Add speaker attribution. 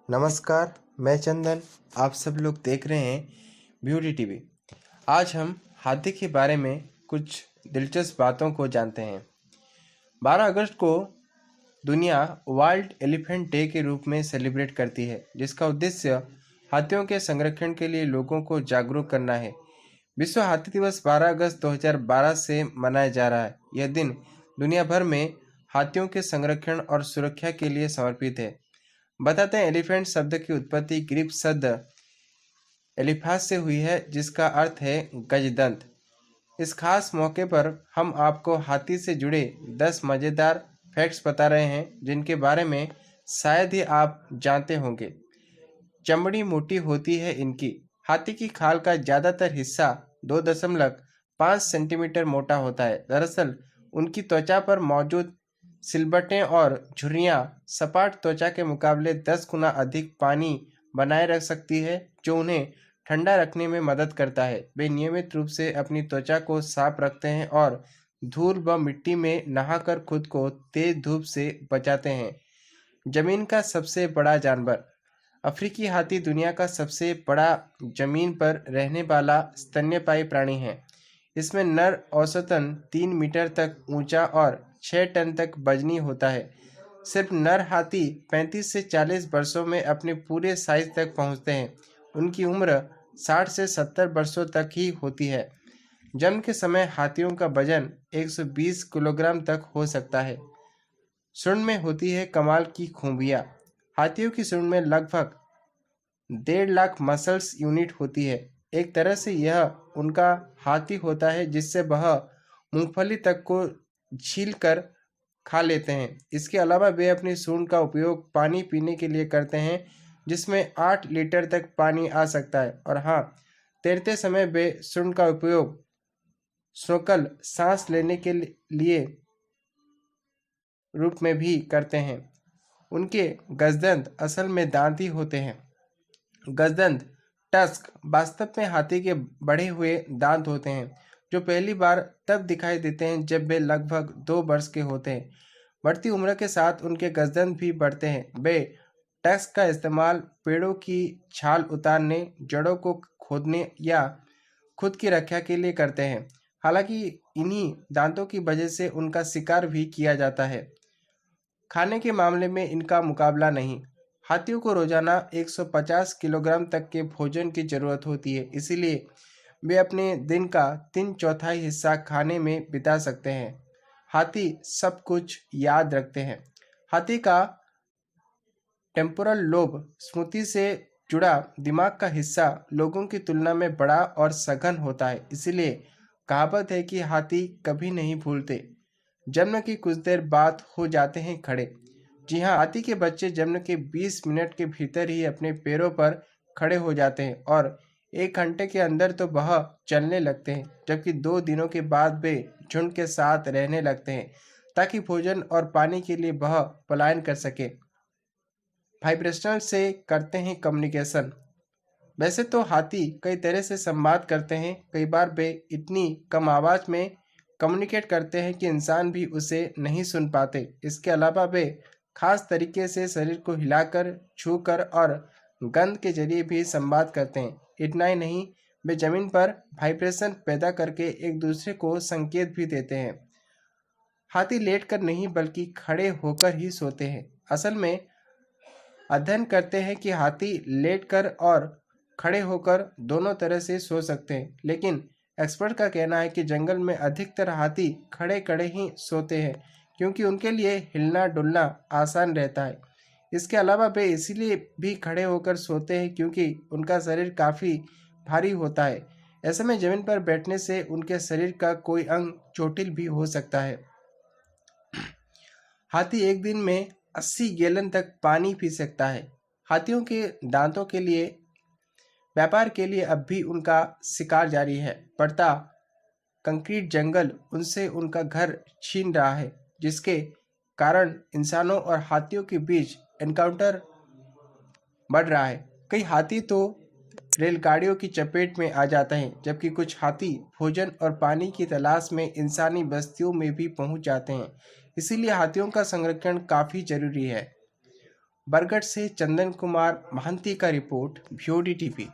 Speaker 1: नमस्कार, मैं चंदन। आप सब लोग देख रहे हैं ब्यूटी टीवी। आज हम हाथी के बारे में कुछ दिलचस्प बातों को जानते हैं। 12 अगस्त को दुनिया वर्ल्ड एलिफेंट डे के रूप में सेलिब्रेट करती है, जिसका उद्देश्य हाथियों के संरक्षण के लिए लोगों को जागरूक करना है। विश्व हाथी दिवस 12 अगस्त 2012 से मनाया जा रहा है। यह दिन दुनिया भर में हाथियों के संरक्षण और सुरक्षा के लिए समर्पित है। बताते हैं, एलिफेंट शब्द की उत्पत्ति ग्रीक शब्द एलिफास से हुई है, जिसका अर्थ है गजदंत। इस खास मौके पर हम आपको हाथी से जुड़े 10 मज़ेदार फैक्ट्स बता रहे हैं, जिनके बारे में शायद ही आप जानते होंगे। चमड़ी मोटी होती है इनकी। हाथी की खाल का ज़्यादातर हिस्सा 2.5 सेंटीमीटर मोटा होता है। दरअसल उनकी त्वचा पर मौजूद सिलबटें और झुर्रियाँ सपाट त्वचा के मुकाबले 10 गुना अधिक पानी बनाए रख सकती है, जो उन्हें ठंडा रखने में मदद करता है। वे नियमित रूप से अपनी त्वचा को साफ रखते हैं और धूल व मिट्टी में नहाकर खुद को तेज धूप से बचाते हैं। जमीन का सबसे बड़ा जानवर। अफ्रीकी हाथी दुनिया का सबसे बड़ा जमीन पर रहने वाला स्तन्यपायी प्राणी है। इसमें नर औसतन 3 मीटर तक ऊंचा और 6 टन तक वजनी होता है। सिर्फ नर हाथी 35 से 40 वर्षों में अपने पूरे साइज तक पहुंचते हैं। उनकी उम्र 60 से 70 वर्षों तक ही होती है। जन्म के समय हाथियों का वजन 120 किलोग्राम तक हो सकता है। सूंड में होती है कमाल की खूबियाँ। हाथियों की सूंड में लगभग 1.5 लाख मसल्स यूनिट होती है। एक तरह से यह उनका हाथी होता है, जिससे वह मूंगफली तक को छील कर खा लेते हैं। इसके अलावा वे अपनी सूंड का उपयोग पानी पीने के लिए करते हैं, जिसमें 8 लीटर तक पानी आ सकता है। और हाँ, तैरते समय वे सूंड का उपयोग स्नोकल सांस लेने के लिए रूप में भी करते हैं। उनके गजदंत असल में दांत ही होते हैं। गजदंत टस्क वास्तव में हाथी के बढ़े हुए दांत होते हैं, जो पहली बार तब दिखाई देते हैं जब वे लगभग 2 वर्ष के होते हैं। बढ़ती उम्र के साथ उनके गजदंत भी बढ़ते हैं। वे टस्क का इस्तेमाल पेड़ों की छाल उतारने, जड़ों को खोदने या खुद की रक्षा के लिए करते हैं। हालांकि इन्हीं दांतों की वजह से उनका शिकार भी किया जाता है। खाने के मामले में इनका मुकाबला नहीं। हाथियों को रोजाना 150 किलोग्राम तक के भोजन की जरूरत होती है, इसीलिए वे अपने दिन का 3/4 हिस्सा खाने में बिता सकते हैं। हाथी सब कुछ याद रखते हैं। हाथी का टेम्पोरल लोब स्मृति से जुड़ा दिमाग का हिस्सा लोगों की तुलना में बड़ा और सघन होता है, इसीलिए कहावत है कि हाथी कभी नहीं भूलते। जन्म की कुछ देर बाद हो जाते हैं खड़े। जी हाँ, हाथी के बच्चे जन्म के 20 मिनट के भीतर ही अपने पैरों पर खड़े हो जाते हैं और 1 घंटे के अंदर तो वह चलने लगते हैं, जबकि 2 दिनों के बाद वे झुंड के साथ रहने लगते हैं, ताकि भोजन और पानी के लिए वह पलायन कर सके। वाइब्रेशनल से करते हैं कम्युनिकेशन। वैसे तो हाथी कई तरह से संवाद करते हैं। कई बार वे इतनी कम आवाज़ में कम्युनिकेट करते हैं कि इंसान भी उसे नहीं सुन पाते। इसके अलावा वे खास तरीके से शरीर को हिलाकर, छूकर और गंध के जरिए भी संवाद करते हैं। इतना ही नहीं, वे जमीन पर वाइब्रेशन पैदा करके एक दूसरे को संकेत भी देते हैं। हाथी लेटकर नहीं बल्कि खड़े होकर ही सोते हैं। असल में अध्ययन करते हैं कि हाथी लेटकर और खड़े होकर दोनों तरह से सो सकते हैं, लेकिन एक्सपर्ट का कहना है कि जंगल में अधिकतर हाथी खड़े खड़े ही सोते हैं, क्योंकि उनके लिए हिलना डुलना आसान रहता है। इसके अलावा वे इसीलिए भी खड़े होकर सोते हैं क्योंकि उनका शरीर काफ़ी भारी होता है। ऐसे में जमीन पर बैठने से उनके शरीर का कोई अंग चोटिल भी हो सकता है। हाथी एक दिन में 80 गैलन तक पानी पी सकता है। हाथियों के दांतों के लिए व्यापार के लिए अब भी उनका शिकार जारी है। बढ़ता कंक्रीट जंगल उनसे उनका घर छीन रहा है, जिसके कारण इंसानों और हाथियों के बीच एनकाउंटर बढ़ रहा है। कई हाथी तो रेलगाड़ियों की चपेट में आ जाते हैं, जबकि कुछ हाथी भोजन और पानी की तलाश में इंसानी बस्तियों में भी पहुंच जाते हैं। इसीलिए हाथियों का संरक्षण काफ़ी जरूरी है। बरगढ़ से चंदन कुमार महंती का रिपोर्ट, VOD टीवी।